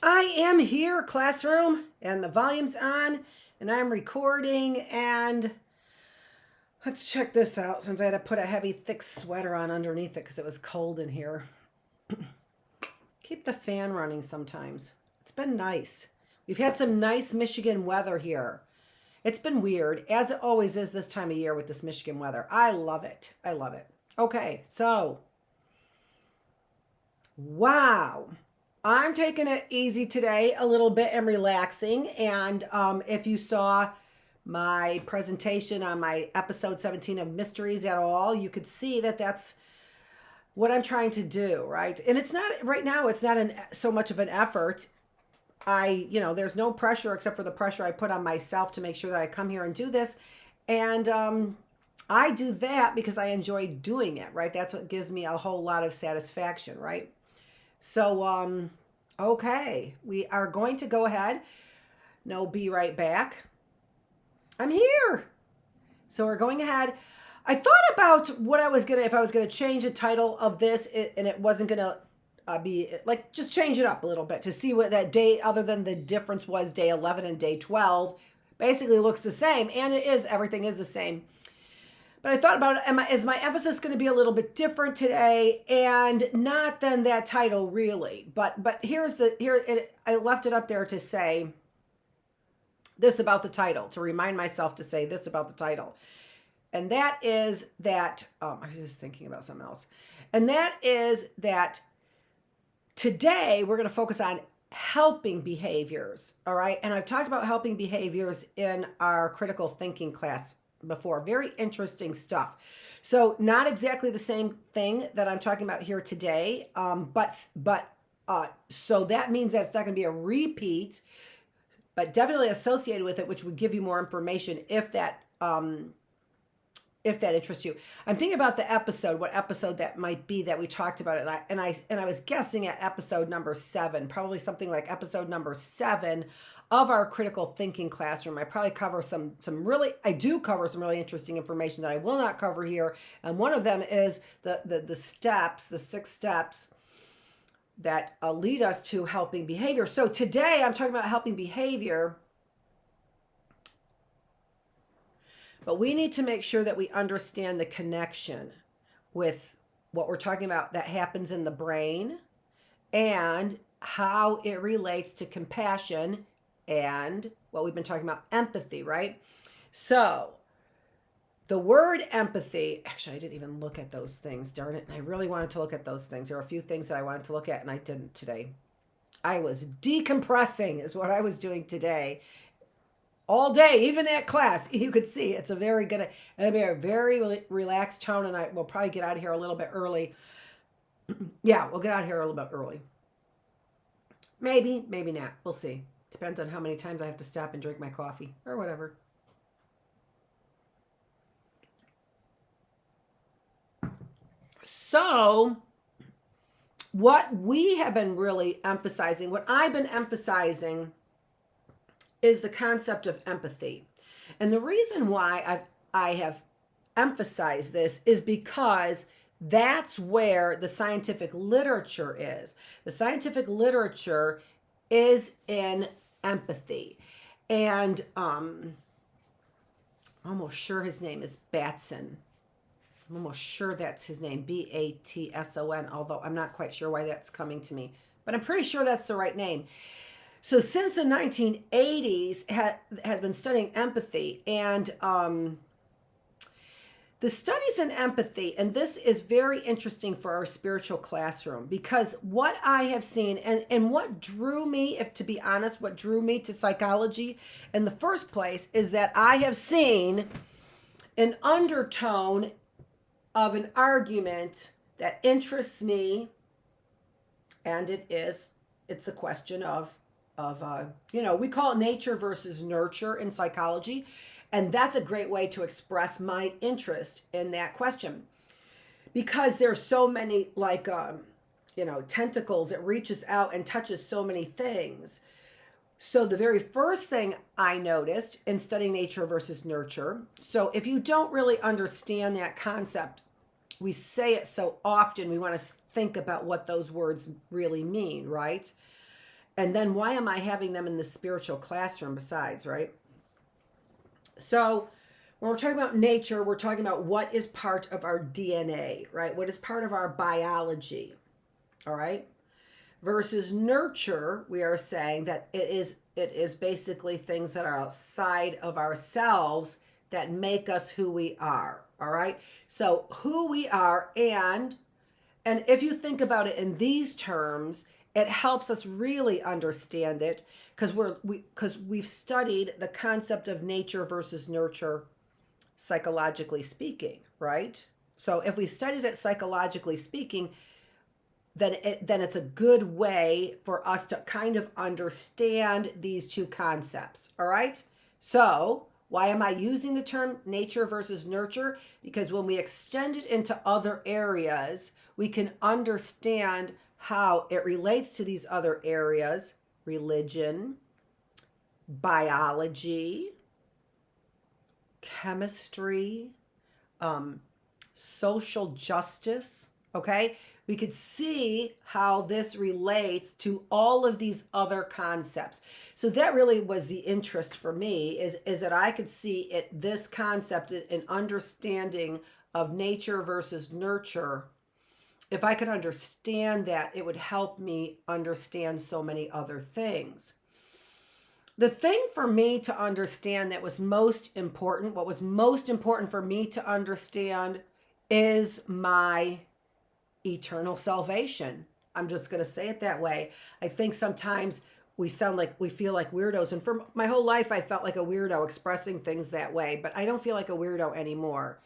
I am here, classroom, and the volume's on, and I'm recording, and let's check this out since I had to put a heavy, thick sweater on underneath it because it was cold in here. Keep the fan running sometimes. It's been nice. We've had some nice Michigan weather here. It's been weird, as it always is this time of year with this Michigan weather. I love it. I love it. Okay, so, wow. I'm taking it easy today a little bit and relaxing. And if you saw my presentation on my episode 17 of Mysteries at all, you could see that that's what I'm trying to do, right? And it's not, right now, it's not so much of an effort. There's no pressure except for the pressure I put on myself to make sure that I come here and do this. And I do that because I enjoy doing it, right? That's what gives me a whole lot of satisfaction, right? So, okay, we are going to go ahead. No, be right back. I'm here. So we're going ahead. I thought about if I was going to change the title of this and it wasn't going to be like, just change it up a little bit to see what that day, other than the difference was day 11 and day 12, basically looks the same. And everything is the same. But I thought about it, is my emphasis going to be a little bit different today, and not than that title really. But I left it up there to say this about the title, to remind myself to say this about the title. And that is that, I was just thinking about something else. And that is that today we're going to focus on helping behaviors, all right? And I've talked about helping behaviors in our critical thinking class before. Very interesting stuff. So not exactly the same thing that I'm talking about here today, so that means that it's not going to be a repeat, but definitely associated with it, which would give you more information if that interests you. I'm thinking about the episode, what episode that might be that we talked about it, and I was guessing at episode number 7, probably something like episode number 7 of our critical thinking classroom. I probably cover I do cover some really interesting information that I will not cover here. And one of them is the 6 steps that lead us to helping behavior. So today I'm talking about helping behavior, but we need to make sure that we understand the connection with what we're talking about that happens in the brain and how it relates to compassion and what we've been talking about, empathy, right? So the word empathy, actually, I didn't even look at those things, darn it. And I really wanted to look at those things. There were a few things that I wanted to look at and I didn't today. I was decompressing is what I was doing today. All day, even at class, you could see it's it'll be a very relaxed tone, and we'll probably get out of here a little bit early. Yeah, we'll get out of here a little bit early. Maybe not. We'll see. Depends on how many times I have to stop and drink my coffee or whatever. So, what we have been really emphasizing, what I've been emphasizing, is the concept of empathy. And the reason why I have emphasized this is because that's where the scientific literature is. The scientific literature is in empathy. And I'm almost sure his name is Batson. I'm almost sure that's his name, Batson, although I'm not quite sure why that's coming to me. But I'm pretty sure that's the right name. So since the 1980s has been studying empathy, and the studies in empathy, and this is very interesting for our spiritual classroom, because what I have seen and what drew me, if to be honest, what drew me to psychology in the first place is that I have seen an undertone of an argument that interests me, and it's a question of we call it nature versus nurture in psychology. And that's a great way to express my interest in that question, because there's so many tentacles. It reaches out and touches so many things. So the very first thing I noticed in studying nature versus nurture, so if you don't really understand that concept, we say it so often, we want to think about what those words really mean, right? And then why am I having them in the spiritual classroom besides, right? So when we're talking about nature, we're talking about what is part of our DNA, right? What is part of our biology, all right? Versus nurture, we are saying that it is basically things that are outside of ourselves that make us who we are, all right? So who we are, and if you think about it in these terms, it helps us really understand it because we've studied the concept of nature versus nurture psychologically speaking, right? So if we studied it psychologically speaking, then it's a good way for us to kind of understand these two concepts, all right? So why am I using the term nature versus nurture? Because when we extend it into other areas, we can understand how it relates to these other areas: religion, biology, chemistry, social justice, okay? We could see how this relates to all of these other concepts. So that really was the interest for me, is that I could see it, this concept and understanding of nature versus nurture. If I could understand that, it would help me understand so many other things. The thing for me to understand that was most important, what was most important for me to understand, is my eternal salvation. I'm just going to say it that way. I think sometimes we feel like weirdos. And for my whole life, I felt like a weirdo expressing things that way, but I don't feel like a weirdo anymore,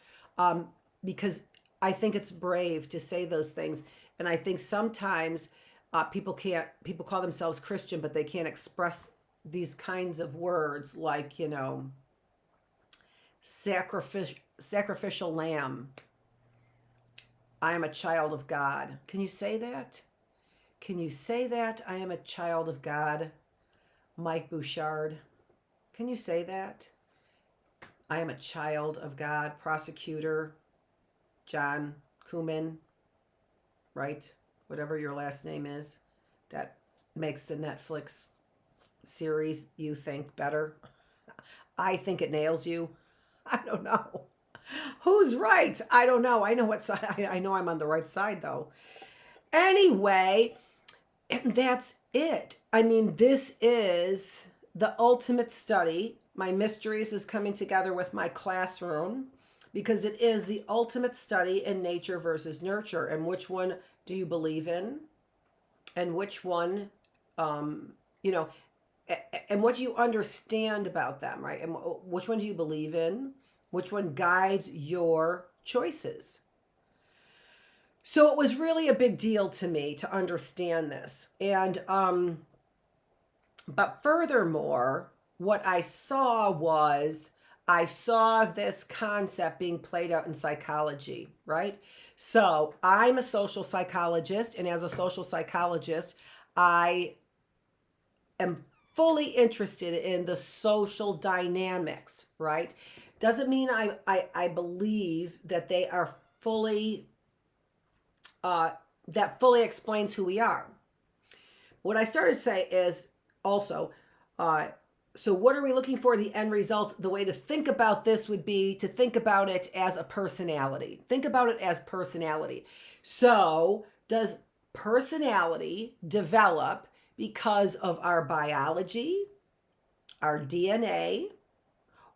because I think it's brave to say those things. And I think sometimes people call themselves Christian, but they can't express these kinds of words like, sacrificial lamb. I am a child of God. Can you say that? Can you say that? I am a child of God. Mike Bouchard. Can you say that? I am a child of God. Prosecutor John Kuman, right? Whatever your last name is, that makes the Netflix series you think better. I think it nails you. I don't know. Who's right? I don't know. I know what side. I know I'm on the right side though. Anyway, and that's it. I mean, this is the ultimate study. My mysteries is coming together with my classroom because it is the ultimate study in nature versus nurture. And which one do you believe in? And which one, and what do you understand about them, right? And which one do you believe in? Which one guides your choices? So it was really a big deal to me to understand this. And, but furthermore, what I saw this concept being played out in psychology, right? So I'm a social psychologist, and as a social psychologist, I am fully interested in the social dynamics, right? Doesn't mean I believe that they are fully, that fully explains who we are. What I started to say is also, so what are we looking for? The end result, the way to think about this would be to think about it as a personality. Think about it as personality. So does personality develop because of our biology, our DNA,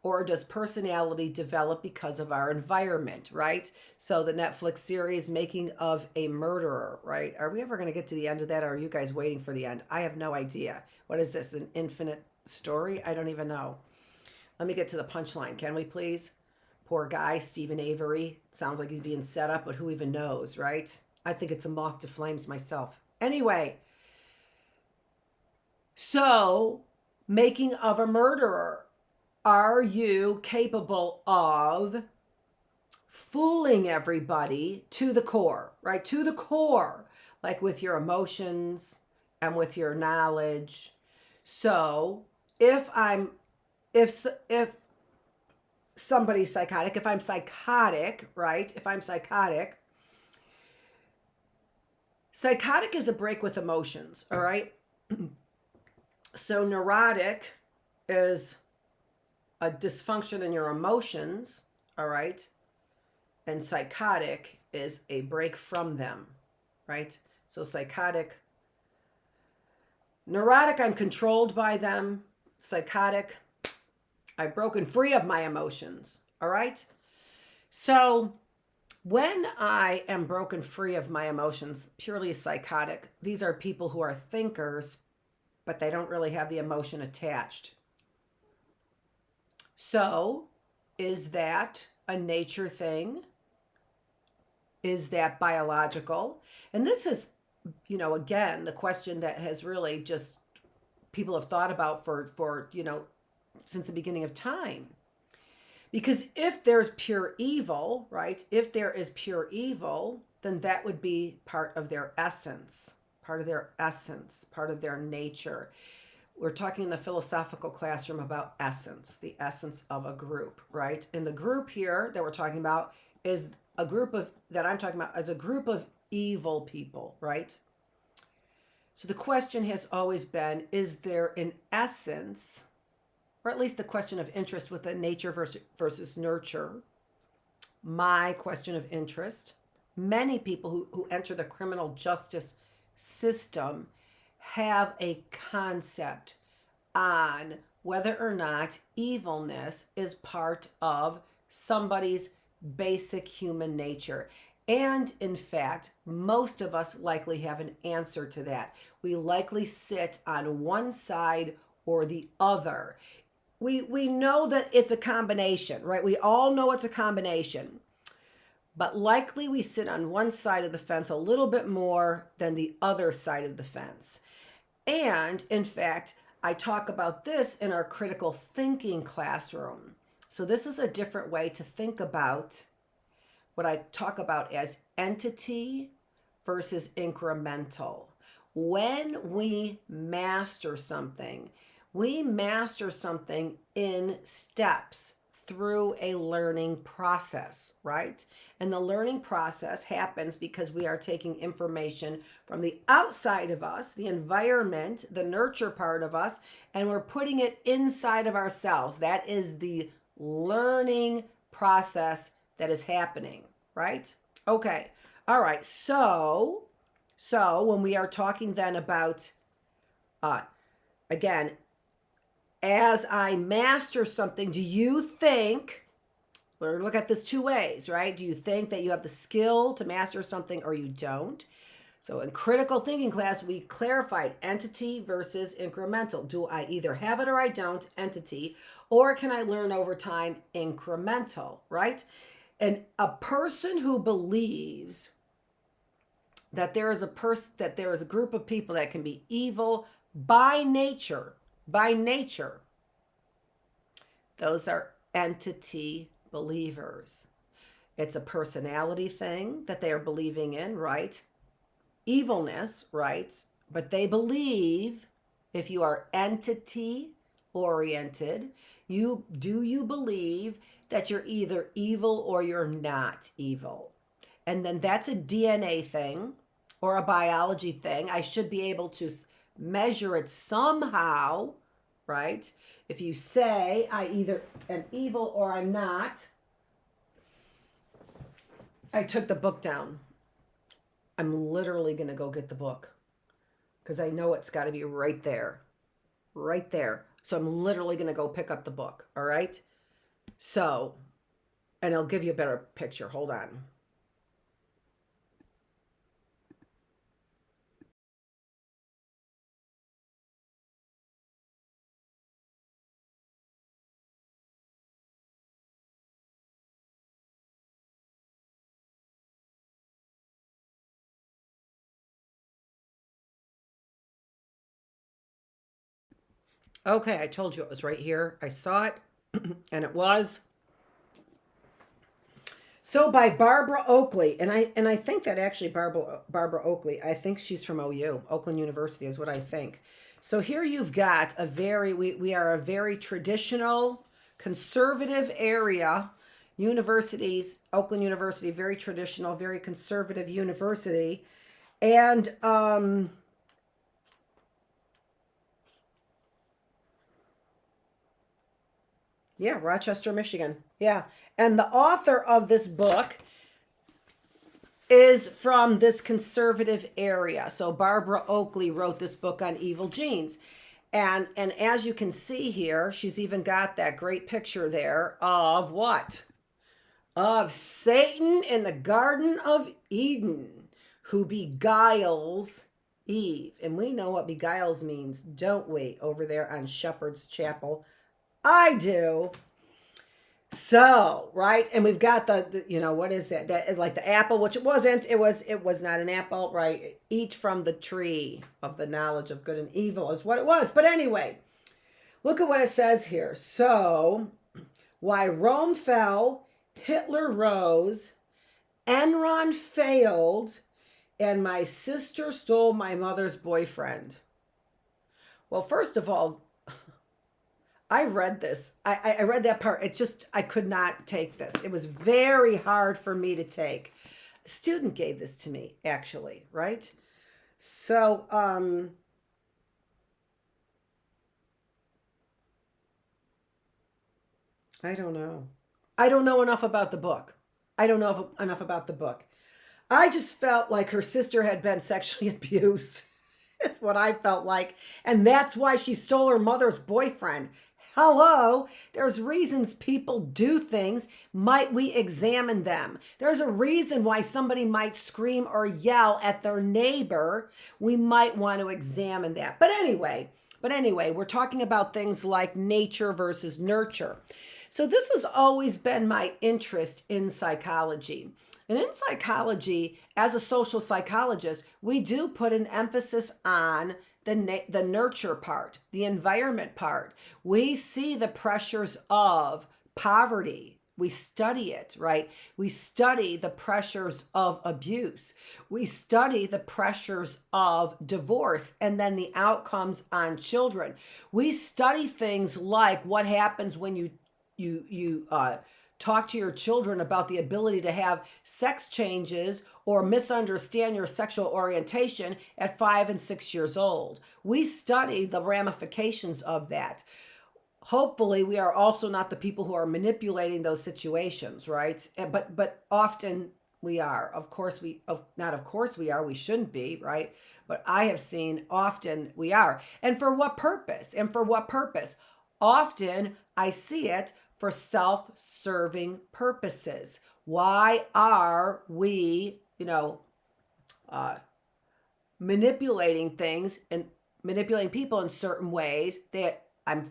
or does personality develop because of our environment, right? So the Netflix series Making of a Murderer, right? Are we ever going to get to the end of that, or are you guys waiting for the end? I have no idea. What is this, an infinite story? I don't even know. Let me get to the punchline, can we please? Poor guy, Stephen Avery. Sounds like he's being set up, but who even knows, right? I think it's a moth to flames myself. Anyway, so Making of a Murderer. Are you capable of fooling everybody to the core, right? To the core, like with your emotions and with your knowledge. So if somebody's psychotic, if I'm psychotic, right? If I'm psychotic is a break with emotions, all right? So neurotic is a dysfunction in your emotions, all right? And psychotic is a break from them, right? So neurotic, I'm controlled by them. Psychotic, I've broken free of my emotions, all right? So when I am broken free of my emotions, purely psychotic, these are people who are thinkers, but they don't really have the emotion attached. So, is that a nature thing? Is that biological? And this is, again, the question that has really just people have thought about for since the beginning of time. Because if there's pure evil, right? If there is pure evil, then that would be part of their essence, part of their nature. We're talking in the philosophical classroom about essence, the essence of a group, right? And the group here that we're talking about is a group of, that I'm talking about as a group of evil people, right? So the question has always been, is there an essence, or at least the question of interest with the nature versus nurture? My question of interest. Many people who enter the criminal justice system have a concept on whether or not evilness is part of somebody's basic human nature. And in fact, most of us likely have an answer to that. We likely sit on one side or the other. We know that it's a combination, right? We all know it's a combination. But likely we sit on one side of the fence a little bit more than the other side of the fence. And in fact, I talk about this in our critical thinking classroom. So this is a different way to think about what I talk about as entity versus incremental. When we master something in steps through a learning process, right? And the learning process happens because we are taking information from the outside of us, the environment, the nurture part of us, and we're putting it inside of ourselves. That is the learning process that is happening, right? Okay. All right. So when we are talking then about, again, as I master something, do you think, we're going to look at this two ways, right? Do you think that you have the skill to master something or you don't? So in critical thinking class, we clarified entity versus incremental. Do I either have it or I don't, entity, or can I learn over time, incremental, right? And a person who believes that there is a group of people that can be evil by nature, those are entity believers. It's a personality thing that they are believing in, right? Evilness, right? But they believe, if you are entity oriented, you believe that you're either evil or you're not evil. And then that's a DNA thing or a biology thing. I should be able to measure it somehow, right? If you say I either am evil or I'm not, I took the book down. I'm literally going to go get the book because I know it's got to be right there. So I'm literally going to go pick up the book. All right. So, and I'll give you a better picture. Hold on. Okay, I told you it was right here. I saw it, and it was. So by Barbara Oakley, and I think that actually Barbara Oakley, I think she's from OU, Oakland University is what I think. So here you've got we are a very traditional, conservative area. Universities, Oakland University, very traditional, very conservative university. And Yeah, Rochester, Michigan. Yeah. And the author of this book is from this conservative area. So Barbara Oakley wrote this book on evil genes. And as you can see here, she's even got that great picture there of what? Of Satan in the Garden of Eden, who beguiles Eve. And we know what beguiles means, don't we? Over there on Shepherd's Chapel. I do. So, right, and we've got the what is that? That like the apple, which it wasn't. It was not an apple, right? Eat from the tree of the knowledge of good and evil is what it was. But anyway, look at what it says here. So, why Rome fell, Hitler rose, Enron failed, and my sister stole my mother's boyfriend. Well, first of all, I read this. I read that part. It just, I could not take this. It was very hard for me to take. A student gave this to me, actually, right? So, I don't know. I don't know enough about the book. I don't know enough about the book. I just felt like her sister had been sexually abused. That's what I felt like. And that's why she stole her mother's boyfriend. Hello, there's reasons people do things. Might we examine them? There's a reason why somebody might scream or yell at their neighbor. We might want to examine that. But anyway, we're talking about things like nature versus nurture. So this has always been my interest in psychology. And in psychology, as a social psychologist, we do put an emphasis on the nurture part, the environment part. We see the pressures of poverty. We study it, right? We study the pressures of abuse. We study the pressures of divorce and then the outcomes on children. We study things like what happens when you talk to your children about the ability to have sex changes or misunderstand your sexual orientation at 5 and 6 years old. We study the ramifications of that. Hopefully, we are also not the people who are manipulating those situations, right? But often we are. Of course we are. We shouldn't be, right? But I have seen often we are. And for what purpose? Often I see it for self-serving purposes. Why are we, manipulating things and manipulating people in certain ways that I'm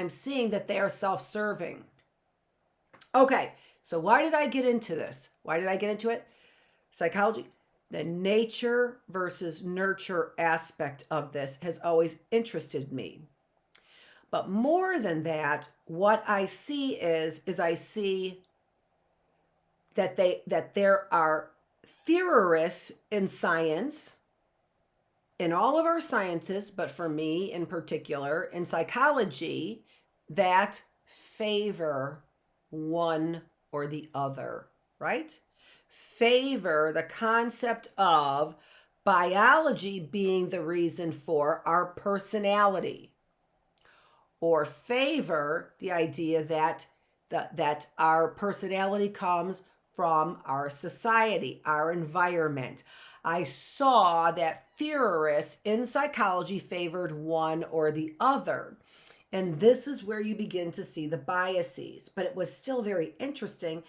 seeing that they are self-serving? Okay, so why did I get into this? Why did I get into it? Psychology. The nature versus nurture aspect of this has always interested me. But more than that, what I see is I see that there are theorists in science, in all of our sciences, but for me in particular, in psychology, that favor one or the other, right? Favor the concept of biology being the reason for our personality, or favor the idea that our personality comes from our society, our environment. I saw that theorists in psychology favored one or the other. And this is where you begin to see the biases. But it was still very interesting.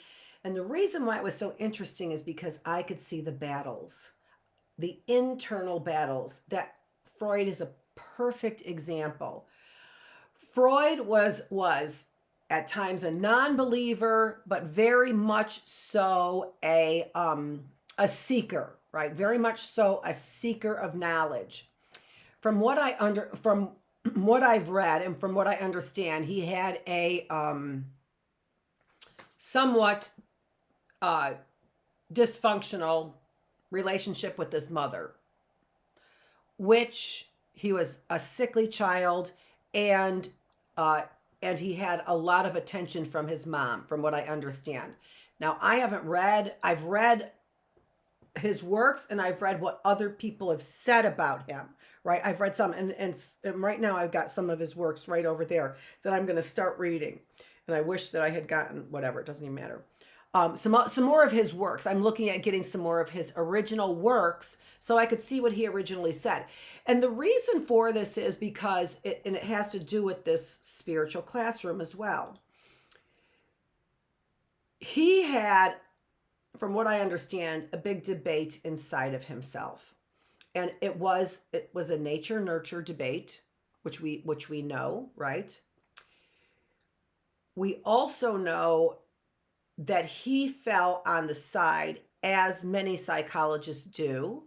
And the reason why it was so interesting is because I could see the battles, the internal battles. That Freud is a perfect example. Freud was at times a non-believer, but very much so a seeker, right? Very much so a seeker of knowledge. From what I've read and from what I understand, he had a somewhat dysfunctional relationship with his mother, which he was a sickly child, and he had a lot of attention from his mom, from what I understand. Now, I've read his works, and I've read what other people have said about him, right? I've read some, and right now I've got some of his works right over there that I'm going to start reading. And I wish that I had gotten, whatever, it doesn't even matter. Some more of his works. I'm looking at getting some more of his original works so I could see what he originally said. And the reason for this is because and it has to do with this spiritual classroom as well. He had, from what I understand, a big debate inside of himself. And it was a nature nurture debate, which we know, right? We also know that he fell on the side, as many psychologists do,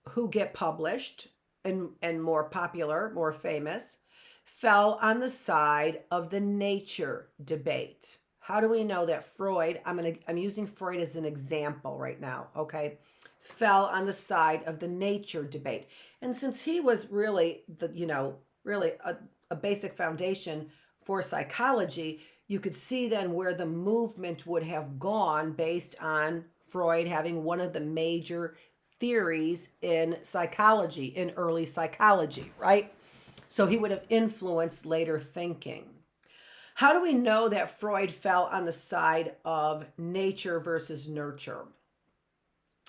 who get published and more popular, more famous, fell on the side of the nature debate. How do we know that Freud, I'm using Freud as an example right now, okay, fell on the side of the nature debate? And since he was really really a basic foundation for psychology, you could see then where the movement would have gone based on Freud having one of the major theories in psychology, in early psychology, right? So he would have influenced later thinking. How do we know that Freud fell on the side of nature versus nurture?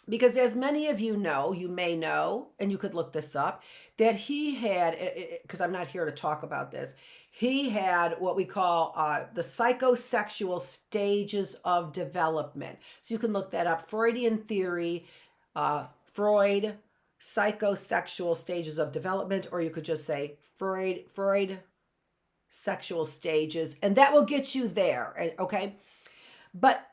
Because as many of you know, you may know, and you could look this up, that he had, because I'm not here to talk about this, he had what we call the psychosexual stages of development. So you can look that up. Freudian theory, Freud, psychosexual stages of development, or you could just say Freud sexual stages, and that will get you there, okay? But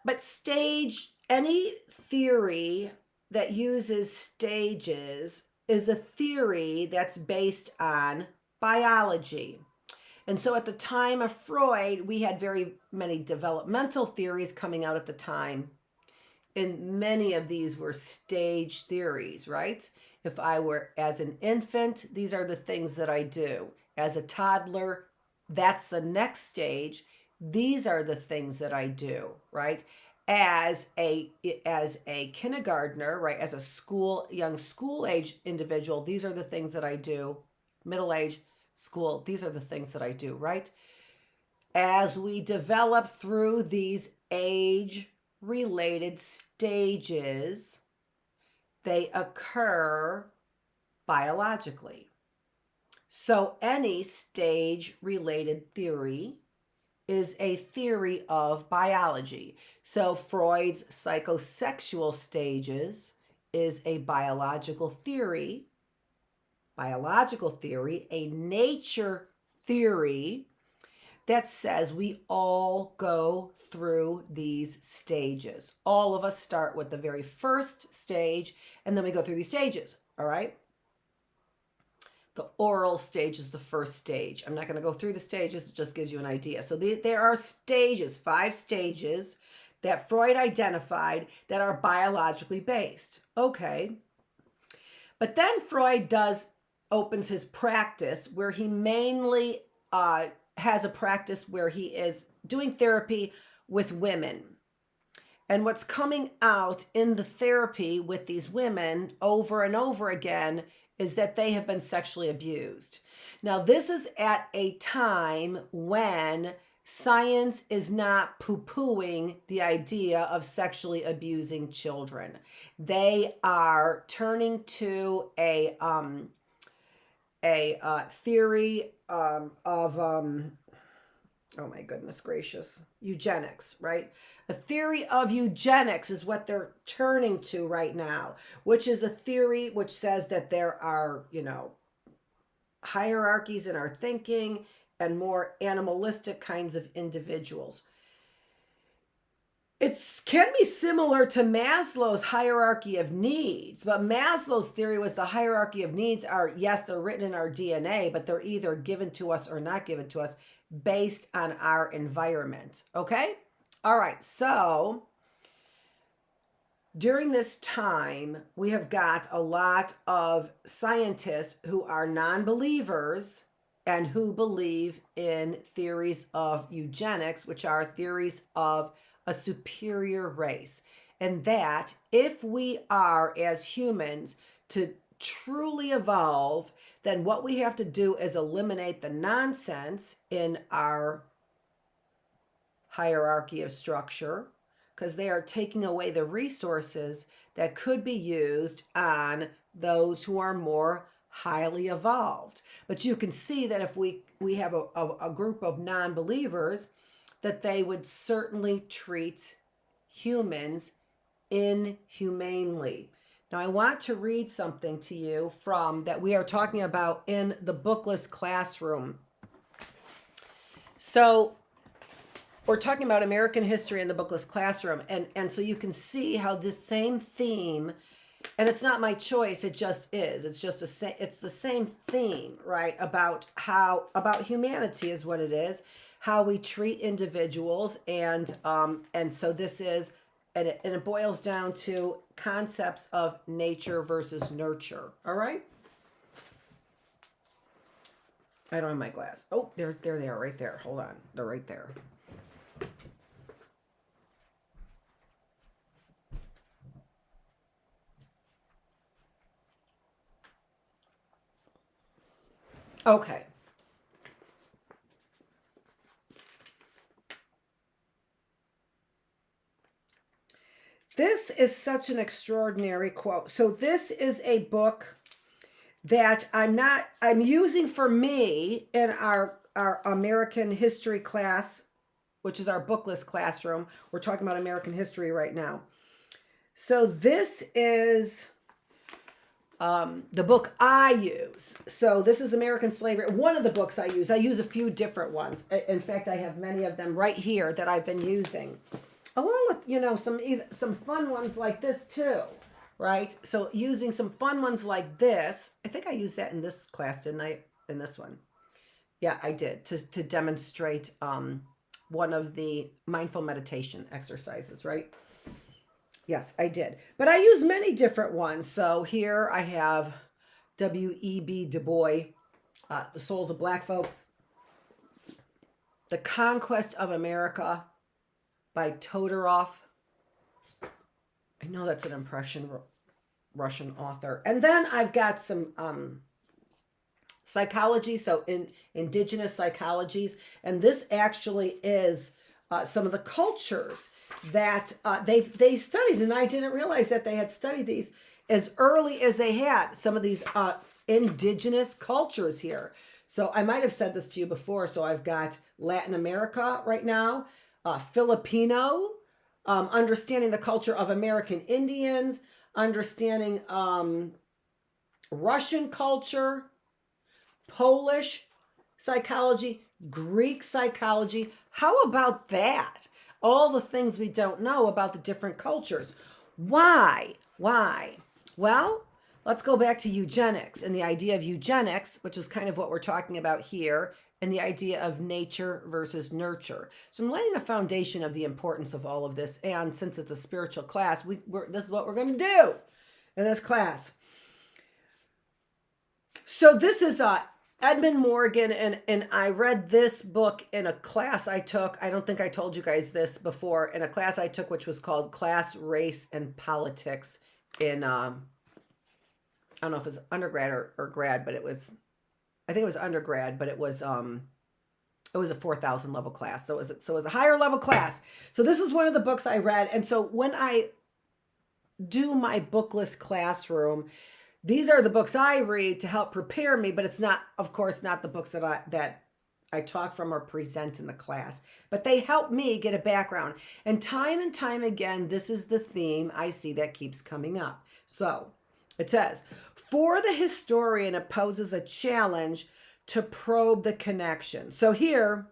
any theory that uses stages is a theory that's based on biology. And so at the time of Freud, we had very many developmental theories coming out at the time. And many of these were stage theories, right? If I were as an infant, these are the things that I do. As a toddler, that's the next stage. These are the things that I do, right? As a kindergartner, right? As a young school age individual, these are the things that I do. Middle age, school, these are the things that I do, right? As we develop through these age-related stages, they occur biologically. So any stage-related theory is a theory of biology. So Freud's psychosexual stages is a biological theory, a nature theory that says we all go through these stages. All of us start with the very first stage, and then we go through these stages, all right? The oral stage is the first stage. I'm not going to go through the stages. It just gives you an idea. So there are stages, 5 stages that Freud identified that are biologically based. Okay. But then Freud opens his practice where he mainly has a practice where he is doing therapy with women. And what's coming out in the therapy with these women over and over again is that they have been sexually abused. Now, this is at a time when science is not poo-pooing the idea of sexually abusing children. They are turning to a theory of oh my goodness gracious, eugenics, right? A theory of eugenics is what they're turning to right now, which is a theory which says that there are, hierarchies in our thinking and more animalistic kinds of individuals. It can be similar to Maslow's hierarchy of needs, but Maslow's theory was the hierarchy of needs are, yes, they're written in our DNA, but they're either given to us or not given to us based on our environment, okay? All right, so during this time, we have got a lot of scientists who are non-believers and who believe in theories of eugenics, which are theories of a superior race. And that if we are, as humans, to truly evolve, then what we have to do is eliminate the nonsense in our hierarchy of structure, because they are taking away the resources that could be used on those who are more highly evolved. But you can see that if we have a group of non-believers, that they would certainly treat humans inhumanely. Now, I want to read something to you from that we are talking about in the Bookless classroom. So we're talking about American history in the Bookless classroom. And so you can see how this same theme, and it's not my choice, it just is. It's just it's the same theme, right? About humanity is what it is, how we treat individuals. And so this is, and it boils down to concepts of nature versus nurture. All right. I don't have my glass. Oh, there they are right there. Hold on. They're right there. Okay. This is such an extraordinary quote. So this is a book that I'm using for me in our American history class, which is our Bookless classroom. We're talking about American history right now. So this is the book I use. So this is American Slavery. One of the books I use a few different ones. In fact, I have many of them right here that I've been using, along with, some fun ones like this too, right? So using some fun ones like this, I think I used that in this class, didn't I? In this one. Yeah, I did, to demonstrate one of the mindful meditation exercises, right? Yes, I did. But I use many different ones. So here I have W.E.B. Du Bois, The Souls of Black Folks, The Conquest of America by Todorov. I know that's an impression Russian author. And then I've got some psychology, so in indigenous psychologies. And this actually is some of the cultures that they studied, and I didn't realize that they had studied these as early as they had, some of these indigenous cultures here. So I might have said this to you before. So I've got Latin America right now, Filipino, understanding the culture of American Indians, understanding Russian culture, Polish psychology, Greek psychology. How about that? All the things we don't know about the different cultures. Why? Well, let's go back to eugenics and the idea of eugenics, which is kind of what we're talking about here, and the idea of nature versus nurture. So I'm laying the foundation of the importance of all of this. And since it's a spiritual class, this is what we're going to do in this class. So this is Edmund Morgan, and I read this book in a class I took. I don't think I told you guys this before. In a class I took, which was called Class, Race, and Politics in, I don't know if it was undergrad or grad, but I think it was undergrad, but it was a 4,000 level class. So it was a higher level class. So this is one of the books I read. And so when I do my Bookless classroom, these are the books I read to help prepare me, but it's not, of course, not the books that I talk from or present in the class, but they help me get a background. And time again, this is the theme I see that keeps coming up. So it says, for the historian, it poses a challenge to probe the connection. So here,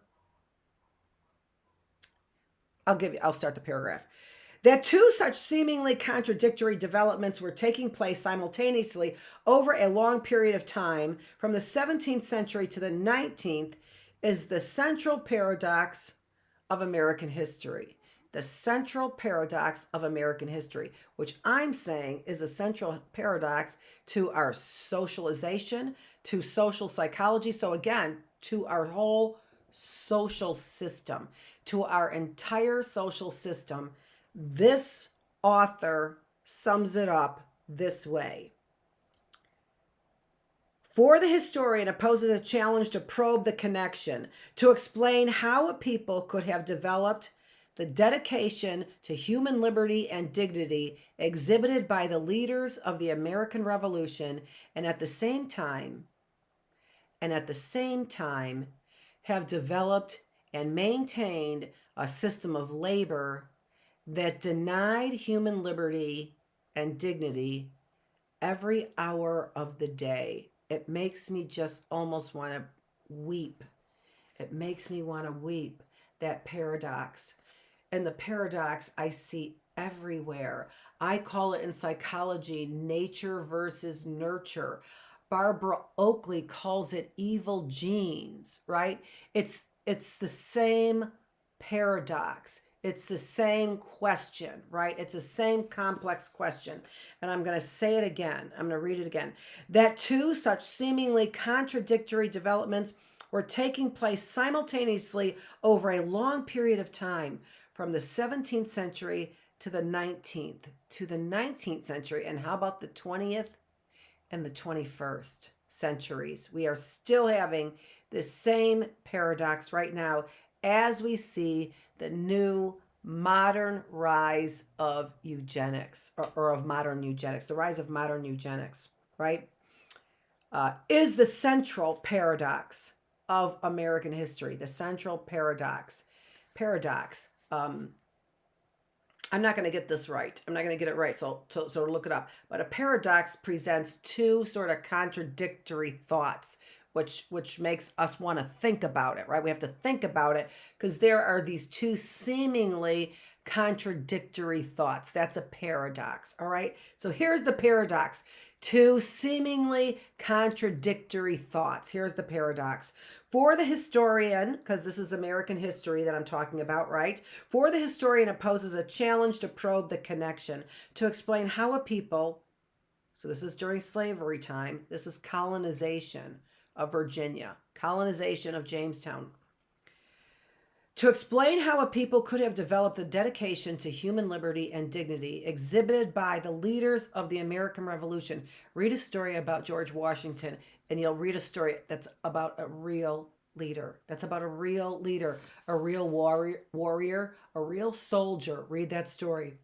I'll start the paragraph. That two such seemingly contradictory developments were taking place simultaneously over a long period of time, from the 17th century to the 19th, is the central paradox of American history. The central paradox of American history, which I'm saying is a central paradox to our socialization, to social psychology. So again, to our whole social system, to our entire social system. This author sums it up this way. For the historian, it poses a challenge to probe the connection, to explain how a people could have developed the dedication to human liberty and dignity exhibited by the leaders of the American Revolution, and at the same time, have developed and maintained a system of labor that denied human liberty and dignity every hour of the day. It makes me just almost want to weep. It makes me want to weep, that paradox. And the paradox I see everywhere. I call it in psychology nature versus nurture. Barbara Oakley calls it evil genes, right? It's the same paradox. It's the same question, right? It's the same complex question. And I'm going to say it again. I'm going to read it again. That two such seemingly contradictory developments were taking place simultaneously over a long period of time, from the 17th century to the 19th century. And how about the 20th and the 21st centuries? We are still having the same paradox right now as we see the new modern rise of eugenics, or of modern eugenics, the rise of modern eugenics, right, is the central paradox of American history, the central paradox. I'm not going to get this right. I'm not going to get it right, so look it up. But a paradox presents two sort of contradictory thoughts, which makes us want to think about it, right? We have to think about it because there are these two seemingly contradictory thoughts. That's a paradox, all right? So here's the paradox. Two seemingly contradictory thoughts. Here's the paradox. For the historian, because this is American history that I'm talking about, right? For the historian, it poses a challenge to probe the connection, to explain how a people, so this is during slavery time, this is colonization of Virginia, colonization of Jamestown, to explain how a people could have developed the dedication to human liberty and dignity exhibited by the leaders of the American Revolution. Read a story about George Washington, and you'll read a story that's about a real leader. That's about a real leader, a real warrior, a real soldier. Read that story.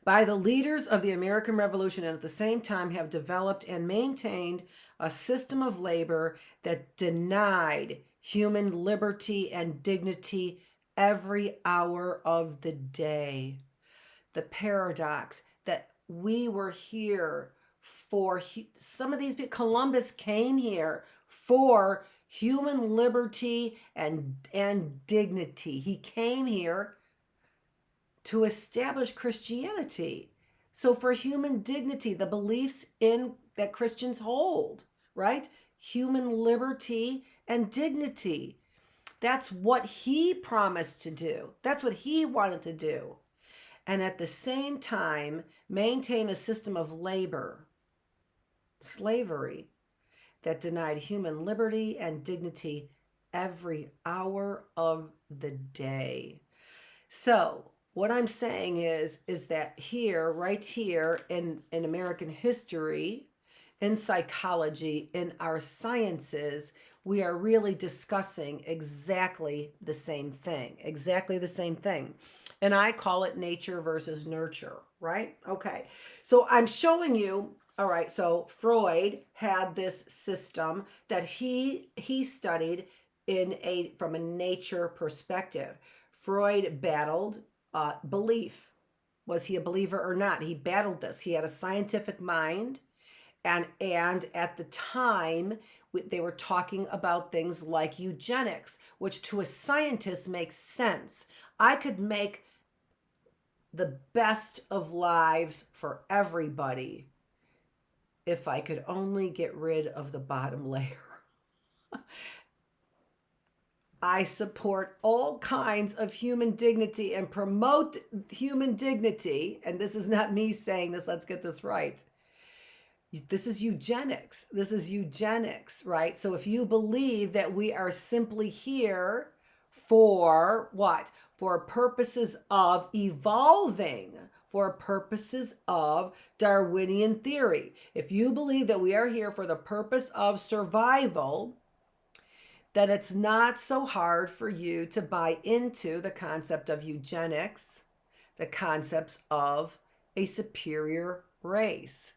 By the leaders of the American Revolution, and at the same time have developed and maintained a system of labor that denied human liberty and dignity every hour of the day. The paradox that we were here for, some of these people, Columbus came here for human liberty and dignity. He came here to establish Christianity. So for human dignity, the beliefs in that Christians hold, right? Human liberty and dignity. That's what he promised to do. That's what he wanted to do. And at the same time, maintain a system of labor, slavery, that denied human liberty and dignity every hour of the day. So what I'm saying is that here, right here in American history, in psychology, in our sciences, we are really discussing exactly the same thing. And I call it nature versus nurture, right? Okay. So I'm showing you, all right, so Freud had this system that he studied from a nature perspective. Freud battled belief. Was he a believer or not? He battled this. He had a scientific mind. And at the time, they were talking about things like eugenics, which to a scientist makes sense. I could make the best of lives for everybody if I could only get rid of the bottom layer. I support all kinds of human dignity and promote human dignity. And this is not me saying this. Let's get this right. This is eugenics. Right? So if you believe that we are simply here for what? For purposes of evolving, for purposes of Darwinian theory. If you believe that we are here for the purpose of survival, then it's not so hard for you to buy into the concept of eugenics, the concepts of a superior race.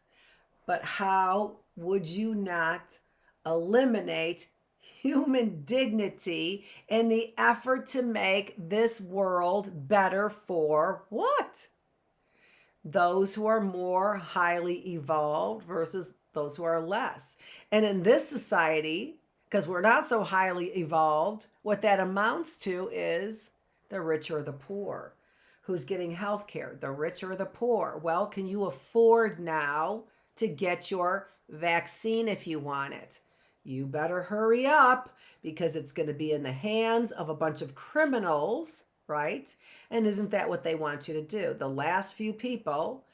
But how would you not eliminate human dignity in the effort to make this world better for what? Those who are more highly evolved versus those who are less. And in this society, because we're not so highly evolved, what that amounts to is the rich or the poor. Who's getting health care? The rich or the poor? Well, can you afford now to get your vaccine if you want it? You better hurry up, because it's going to be in the hands of a bunch of criminals, right? And isn't that what they want you to do? The last few people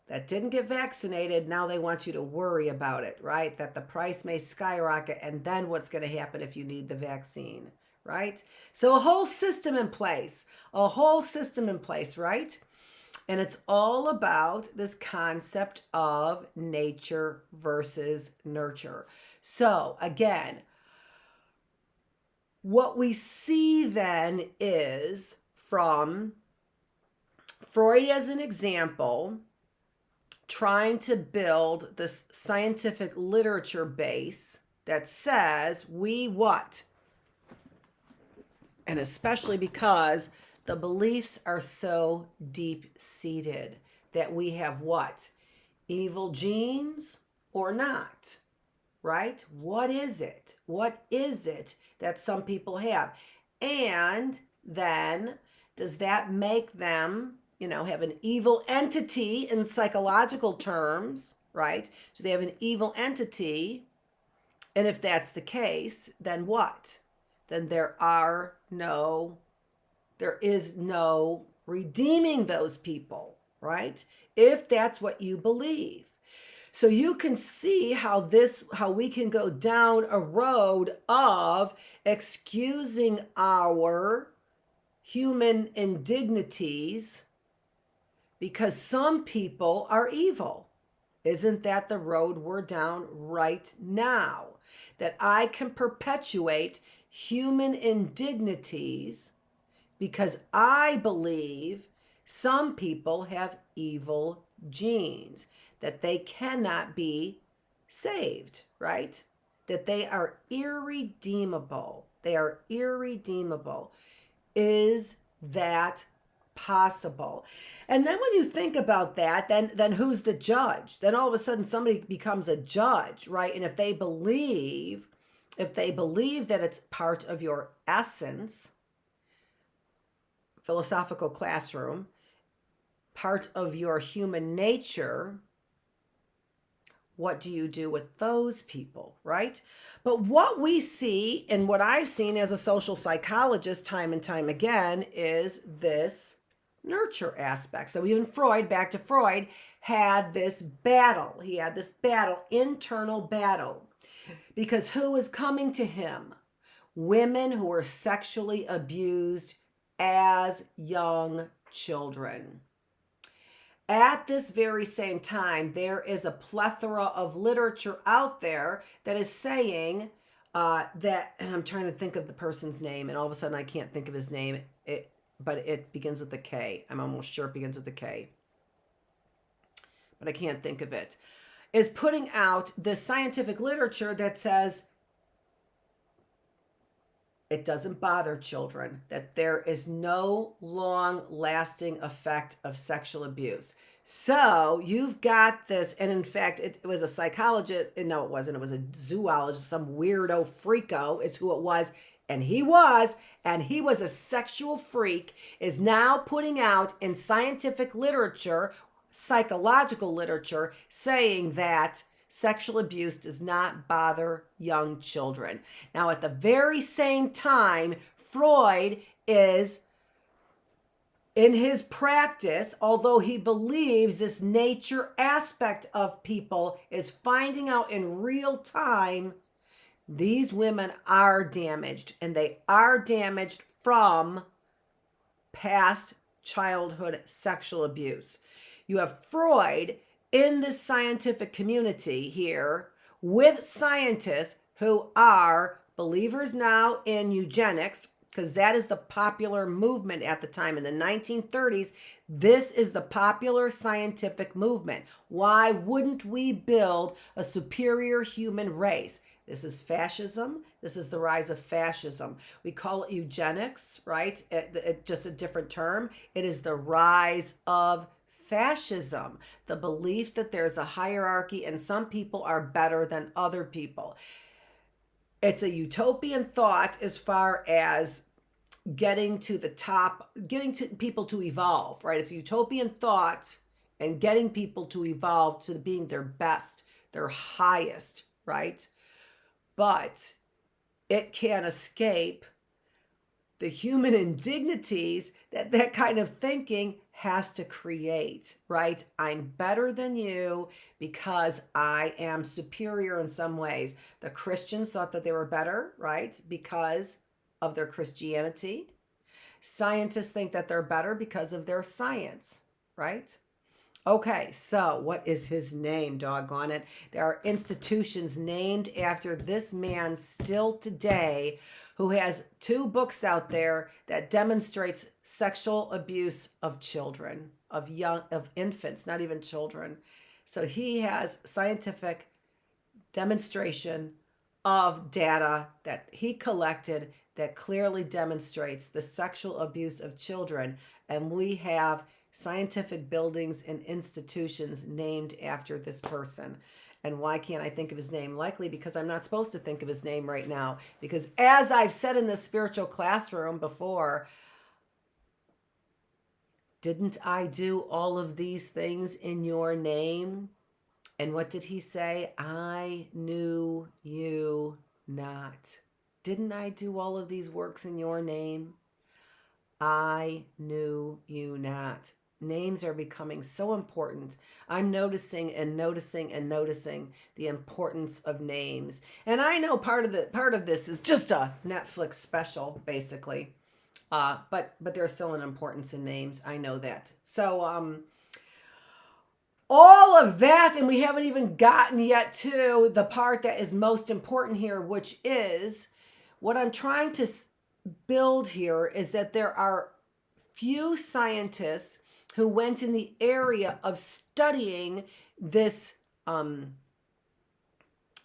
that didn't get vaccinated, now they want you to worry about it, right? That the price may skyrocket, and then what's going to happen if you need the vaccine, right? So a whole system in place, right? And it's all about this concept of nature versus nurture. So again, what we see then is, from Freud as an example, trying to build this scientific literature base that says we what? And especially because the beliefs are so deep-seated that we have what? Evil genes or not, right? What is it? What is it that some people have? And then does that make them, have an evil entity in psychological terms, right? So they have an evil entity. And if that's the case, then what? Then there is no redeeming those people, right? If that's what you believe. So you can see how we can go down a road of excusing our human indignities because some people are evil. Isn't that the road we're down right now? That I can perpetuate human indignities because I believe some people have evil genes, that they cannot be saved, right? That they are irredeemable. They are irredeemable. Is that possible? And then when you think about that, then who's the judge? Then all of a sudden somebody becomes a judge, right? And if they believe that it's part of your essence, philosophical classroom, part of your human nature, what do you do with those people, right? But what we see, and what I've seen as a social psychologist time and time again, is this nurture aspect. So even Freud, back to Freud, had this battle. He had this internal battle. Because who was coming to him? Women who were sexually abused as young children. At this very same time, there is a plethora of literature out there that is saying that, and I'm trying to think of the person's name, and all of a sudden I can't think of his name, but it begins with a K. I'm almost sure it begins with a K, but I can't think of it. Is putting out this scientific literature that says it doesn't bother children, that there is no long-lasting effect of sexual abuse. So you've got this, and in fact, it was a psychologist. No, it wasn't. It was a zoologist, some weirdo freako is who it was. And he was a sexual freak, is now putting out in scientific literature, psychological literature, saying that sexual abuse does not bother young children. Now, at the very same time, Freud is, in his practice, although he believes this nature aspect of people, is finding out in real time these women are damaged, and they are damaged from past childhood sexual abuse. You have Freud in this scientific community here with scientists who are believers now in eugenics, because that is the popular movement at the time in the 1930s. This is the popular scientific movement. Why wouldn't we build a superior human race? This is fascism. This is the rise of fascism. We call it eugenics, right? It just a different term. It is the rise of fascism, the belief that there's a hierarchy and some people are better than other people. It's a utopian thought as far as getting to the top, getting to people to evolve, right? It's a utopian thought and getting people to evolve to being their best, their highest, right? But it can't escape the human indignities that that kind of thinking has to create, right? I'm better than you because I am superior in some ways. The Christians thought that they were better, right? Because of their Christianity. Scientists think that they're better because of their science, right? Okay, so what is his name, doggone it? There are institutions named after this man still today who has 2 books out there that demonstrates sexual abuse of children, of infants, not even children. So he has scientific demonstration of data that he collected that clearly demonstrates the sexual abuse of children, and we have scientific buildings and institutions named after this person. And why can't I think of his name? Likely because I'm not supposed to think of his name right now. Because as I've said in the spiritual classroom before, didn't I do all of these things in your name? And what did he say? I knew you not. Didn't I do all of these works in your name? I knew you not. Names are becoming so important. I'm noticing the importance of names. And I know part of this is just a Netflix special, basically. But there's still an importance in names. I know that. So all of that, and we haven't even gotten yet to the part that is most important here, which is what I'm trying to build here is that there are few scientists who went in the area of studying this.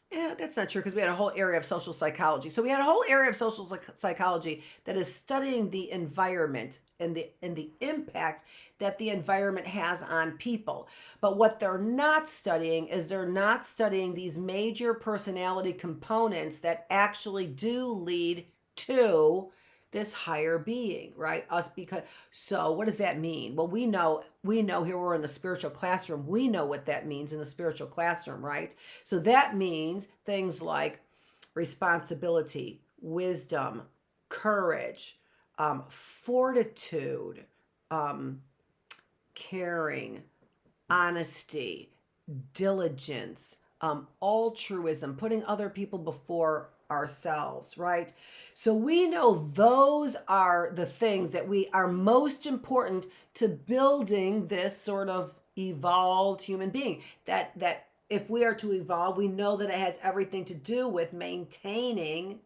That's not true because we had a whole area of social psychology. So we had a whole area of social psychology that is studying the environment and the impact that the environment has on people. But what they're not studying is they're not studying these major personality components that actually do lead to this higher being, right? So what does that mean? Well, we know here we're in the spiritual classroom. We know what that means in the spiritual classroom, right? So that means things like responsibility, wisdom, courage, fortitude, caring, honesty, diligence, altruism, putting other people before ourselves, right? So we know those are the things that we are most important to building this sort of evolved human being. That if we are to evolve, we know that it has everything to do with maintaining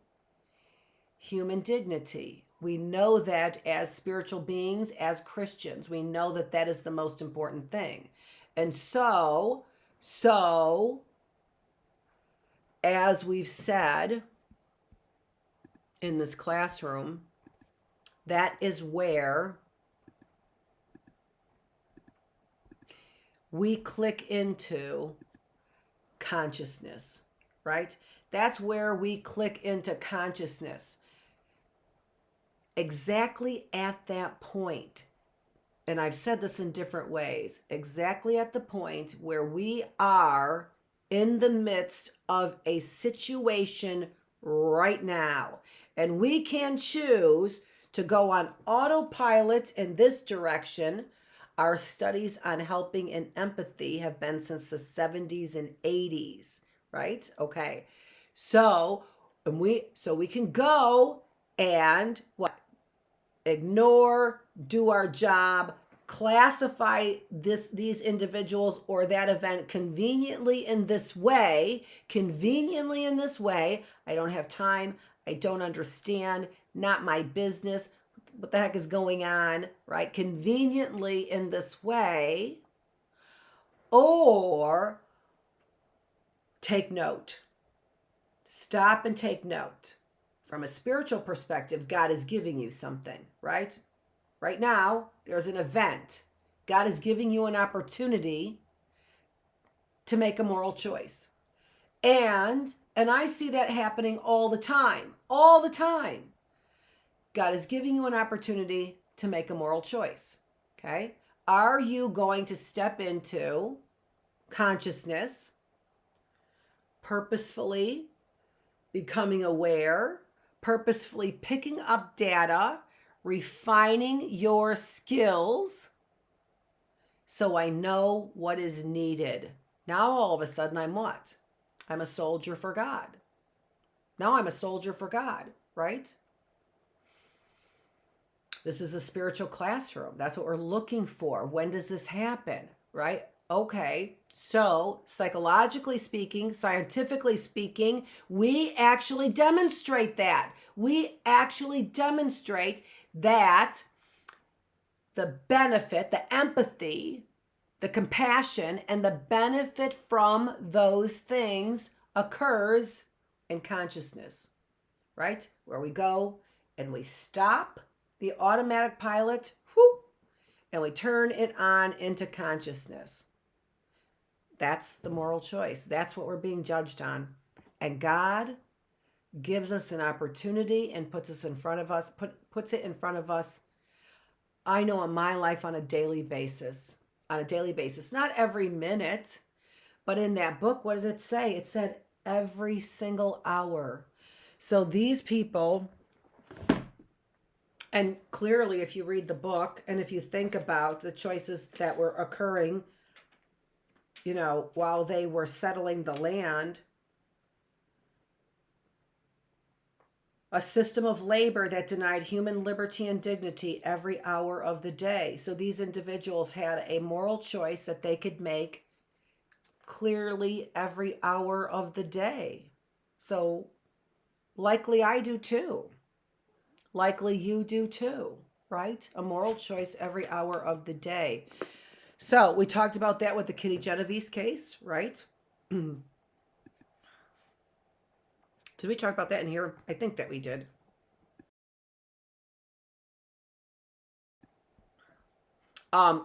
human dignity. We know that as spiritual beings, as Christians, we know that that is the most important thing. And so as we've said in this classroom, that is where we click into consciousness, right? That's where we click into consciousness. Exactly at that point, and I've said this in different ways, exactly at the point where we are in the midst of a situation right now. And we can choose to go on autopilot in this direction. Our studies on helping and empathy have been since the 70s and 80s, right? Okay. So we can go and what? Ignore, do our job, classify these individuals or that event conveniently in this way. I don't have time. I don't understand. Not my business. What the heck is going on, right? Conveniently in this way. Or take note. Stop and take note. From a spiritual perspective, God is giving you something, right? Right now, there's an event. God is giving you an opportunity to make a moral choice. And I see that happening all the time. All the time. God is giving you an opportunity to make a moral choice. Okay? Are you going to step into consciousness, purposefully becoming aware, purposefully picking up data, refining your skills so I know what is needed? Now all of a sudden I'm what? I'm a soldier for God. Now I'm a soldier for God, right? This is a spiritual classroom. That's what we're looking for. When does this happen, right? Okay, so psychologically speaking, scientifically speaking, we actually demonstrate that. We actually demonstrate that the benefit, the empathy, the compassion, and the benefit from those things occurs in consciousness, right? Where we go and we stop the automatic pilot, whoop, and we turn it on into consciousness. That's the moral choice. That's what we're being judged on. And God gives us an opportunity and puts it in front of us. I know in my life on a daily basis, not every minute, but in that book, what did it say? It said every single hour. So these people, and clearly if you read the book and if you think about the choices that were occurring, while they were settling the land, a system of labor that denied human liberty and dignity every hour of the day. So these individuals had a moral choice that they could make clearly every hour of the day. So likely I do too. Likely you do too, right? A moral choice every hour of the day. So we talked about that with the Kitty Genovese case, right? Did we talk about that in here? I think that we did.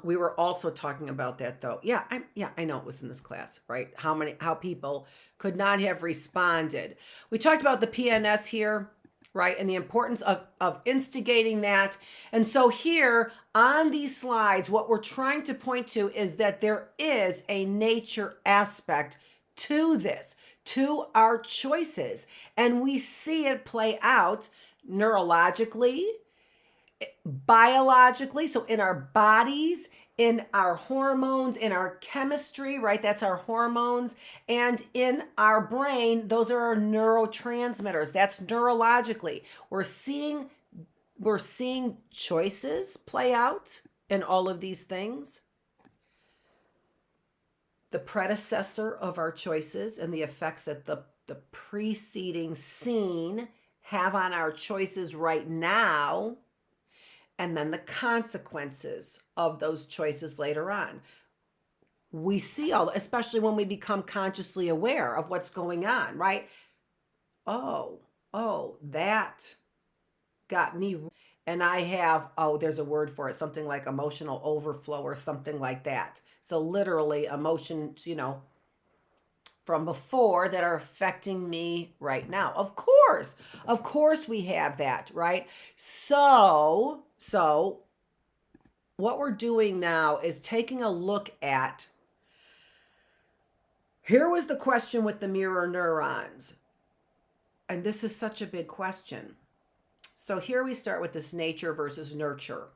We were also talking about that though. Yeah, I know it was in this class, right? How people could not have responded. We talked about the PNS here, right? And the importance of instigating that. And so here on these slides, what we're trying to point to is that there is a nature aspect to this, to our choices. And we see it play out neurologically, biologically, so in our bodies, in our hormones, in our chemistry, right? That's our hormones. And in our brain, those are our neurotransmitters. That's neurologically. We're seeing choices play out in all of these things. The predecessor of our choices and the effects that the preceding scene have on our choices right now, and then the consequences of those choices later on. We see especially when we become consciously aware of what's going on, right? Oh, that got me. And I have, there's a word for it, something like emotional overflow or something like that. So literally emotions, from before that are affecting me right now. Of course we have that, right? So what we're doing now is taking a look at, here was the question with the mirror neurons. And this is such a big question. So here we start with this nature versus nurture.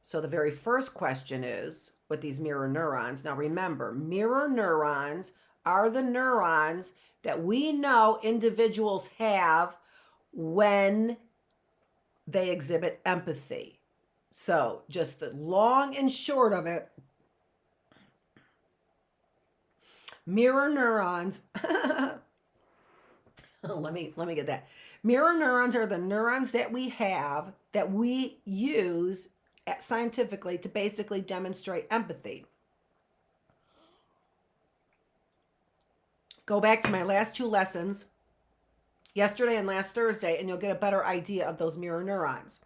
So the very first question is with these mirror neurons. Now remember, mirror neurons are the neurons that we know individuals have when they exhibit empathy. So just the long and short of it, mirror neurons. let me get that. Mirror neurons are the neurons that we have that we use scientifically to basically demonstrate empathy. Go back to my last two lessons, yesterday and last Thursday, and you'll get a better idea of those mirror neurons.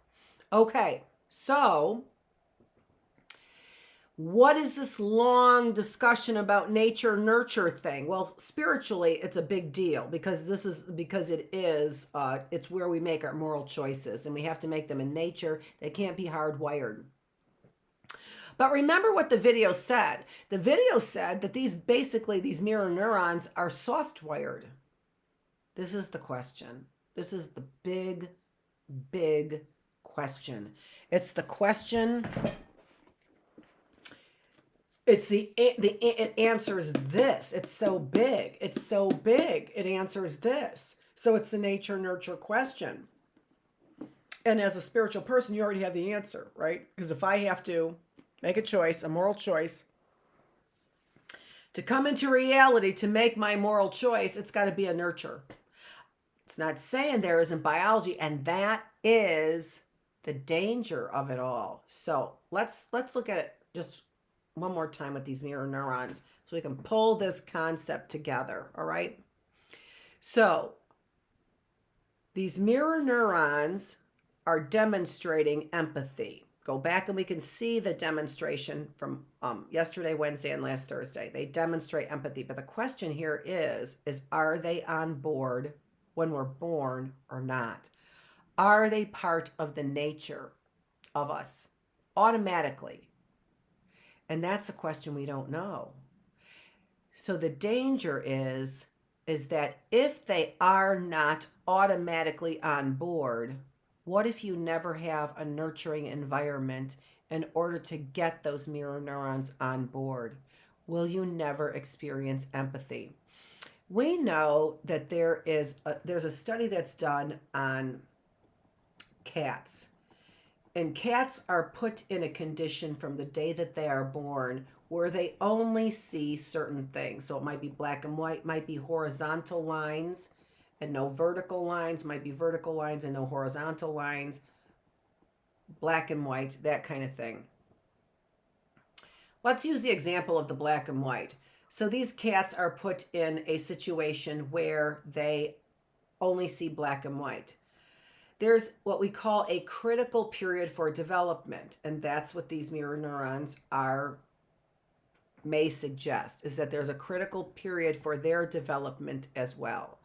Okay, so what is this long discussion about nature nurture thing? Well, spiritually, it's a big deal because it's where we make our moral choices, and we have to make them in nature. They can't be hardwired. But remember what the video said. The video said that these mirror neurons are soft wired. This is the question. This is the big, big question. It's the question. It answers this. It's so big. It's so big. It answers this. So it's the nature nurture question. And as a spiritual person, you already have the answer, right? Because if I have to make a choice, a moral choice, to come into reality, to make my moral choice, it's got to be a nurture. It's not saying there isn't biology, and that is the danger of it all. So let's look at it just one more time with these mirror neurons so we can pull this concept together, all right? So these mirror neurons are demonstrating empathy. Go back and we can see the demonstration from yesterday, Wednesday, and last Thursday. They demonstrate empathy. But the question here is are they on board when we're born or not? Are they part of the nature of us automatically? And that's a question we don't know. So the danger is that if they are not automatically on board, what if you never have a nurturing environment in order to get those mirror neurons on board? Will you never experience empathy? We know that there's a study that's done on cats. And cats are put in a condition from the day that they are born where they only see certain things. So it might be black and white, might be horizontal lines and no vertical lines, might be vertical lines and no horizontal lines, black and white, that kind of thing. Let's use the example of the black and white. So these cats are put in a situation where they only see black and white. There's what we call a critical period for development, and that's what these mirror neurons may suggest, is that there's a critical period for their development as well.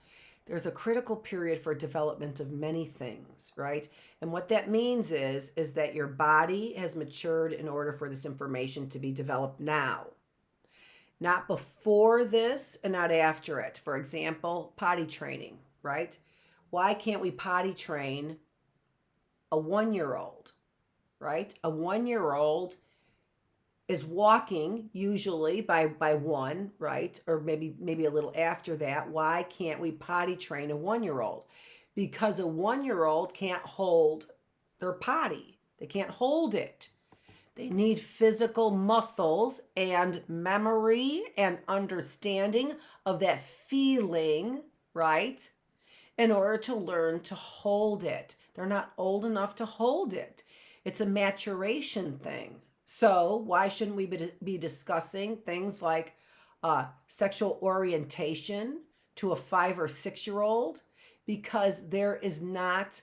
There's a critical period for development of many things, right? And what that means is that your body has matured in order for this information to be developed now. Not before this and not after it. For example, potty training, right? Why can't we potty train a 1-year-old, right? A 1-year-old is walking usually by one, right? Or maybe a little after that. Why can't we potty train a 1-year-old? Because a 1-year-old can't hold their potty. They can't hold it. They need physical muscles and memory and understanding of that feeling, right? In order to learn to hold it. They're not old enough to hold it. It's a maturation thing. So why shouldn't we be discussing things like sexual orientation to a 5 or 6-year-old? Because there is not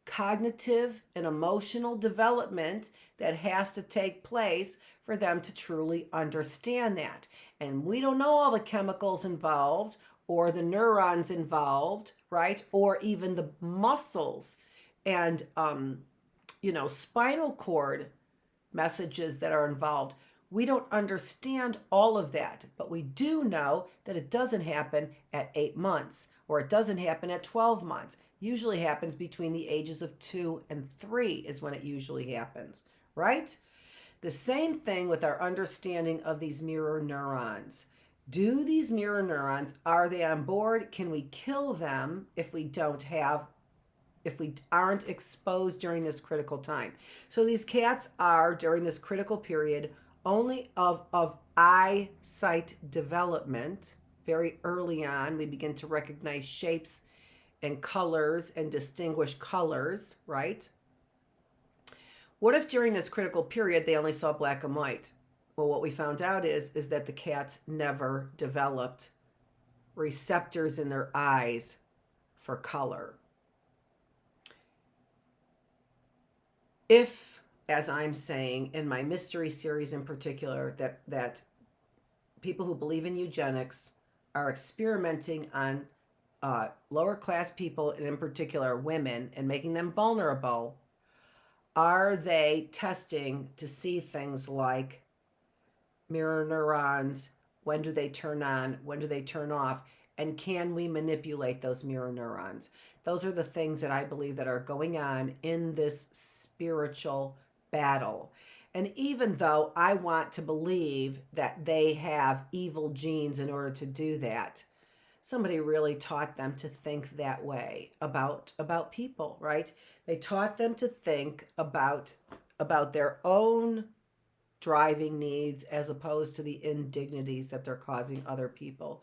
cognitive and emotional development that has to take place for them to truly understand that. And we don't know all the chemicals involved or the neurons involved, right? Or even the muscles and, spinal cord messages that are involved. We don't understand all of that, but we do know that it doesn't happen at 8 months or it doesn't happen at 12 months. Usually happens between the ages of 2 and 3 is when it usually happens, right? The same thing with our understanding of these mirror neurons. Do these mirror neurons, are they on board? Can we kill them if we don't have if we aren't exposed during this critical time. So these cats are, during this critical period, only of eyesight development. Very early on, we begin to recognize shapes and colors and distinguish colors, right? What if during this critical period they only saw black and white? Well, what we found out is that the cats never developed receptors in their eyes for color. If, as I'm saying in my mystery series in particular, that people who believe in eugenics are experimenting on lower class people, and in particular women, and making them vulnerable, are they testing to see things like mirror neurons? When do they turn on? When do they turn off? And can we manipulate those mirror neurons? Those are the things that I believe that are going on in this spiritual battle. And even though I want to believe that they have evil genes in order to do that, somebody really taught them to think that way about people, right? They taught them to think about their own driving needs as opposed to the indignities that they're causing other people.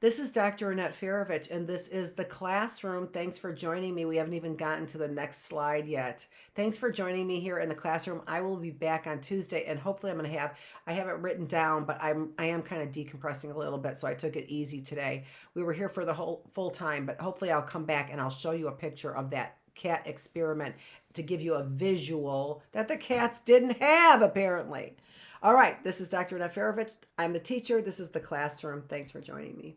This is Dr. Annette Feravich, and this is The Classroom. Thanks for joining me. We haven't even gotten to the next slide yet. Thanks for joining me here in The Classroom. I will be back on Tuesday, and hopefully I have it written down, but I am kind of decompressing a little bit, so I took it easy today. We were here for the whole full time, but hopefully I'll come back and I'll show you a picture of that cat experiment to give you a visual that the cats didn't have, apparently. All right, this is Dr. Annette Feravich. I'm the teacher. This is The Classroom. Thanks for joining me.